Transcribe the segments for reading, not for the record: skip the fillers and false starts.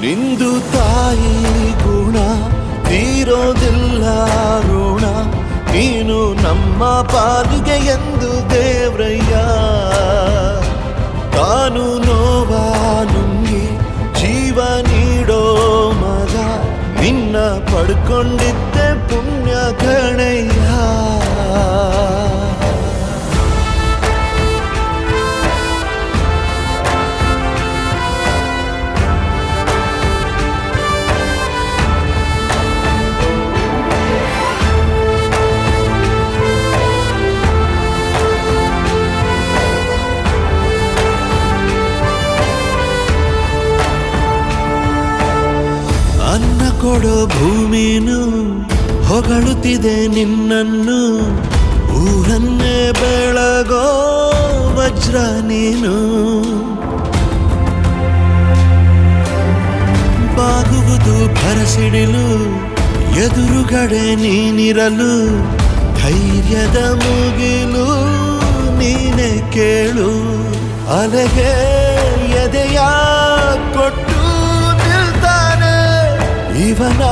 ನಿಂದು ತಾಯಿ ಗುಣ ತೀರೋದಿಲ್ಲ ಋಣ, ನೀನು ನಮ್ಮ ಪಾಲಿಗೆ ಎಂದು ದೇವ್ರಯ್ಯ. ತಾನು ನೋವಾ ನುಂಗಿ ಜೀವ ನೀಡೋ ಮಗ, ನಿನ್ನ ಪಡ್ಕೊಂಡಿದ್ದೆ ಪುಣ್ಯ ಗಣಯ್ಯ. ಅನ್ನ ಕೊಡೋ ಭೂಮಿನು ಹೊಗಳುತ್ತಿದೆ ನಿನ್ನನ್ನು, ಊರನ್ನೇ ಬೆಳಗೋ ವಜ್ರ ನೀನು. ಬಾಗುವುದು ಭರಸಿಡಿಲು, ಎದುರುಗಡೆ ನೀನಿರಲು, ಧೈರ್ಯದ ಮುಗಿಲು ನೀನೆ ಕೇಳು. ಅಲೆಗೆ ಎದೆಯ ಕೊಟ್ಟು ಇವನ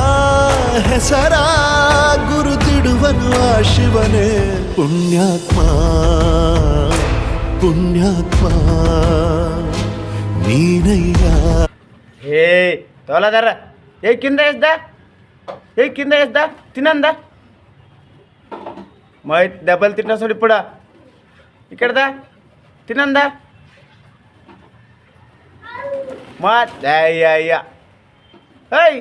ಹೆಸರ ಗುರುತಿಡುವನು ಆ ಶಿವನೇ. ಪುಣ್ಯಾತ್ಮ ಪುಣ್ಯಾತ್ಮ ನೀನಯ್ಯ. ఏ తోలదర్ర ఏ కింద వేస్దా తినందా మై దెబ్బలు తిన్నా చూడు ఇప్పుడు ఇక్కడదా తినందా మా అయ్యా ఏయ్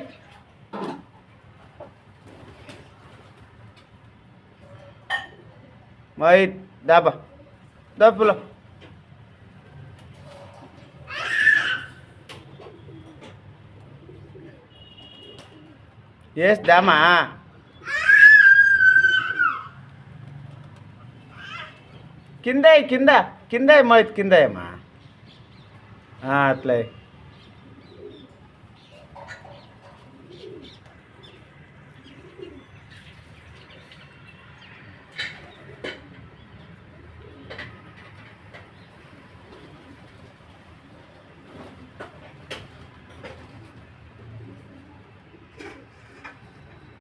మై దాబా దప్పులో ఎస్ దామా కింద కింద కింద మై కింద అమ్మా అట్లే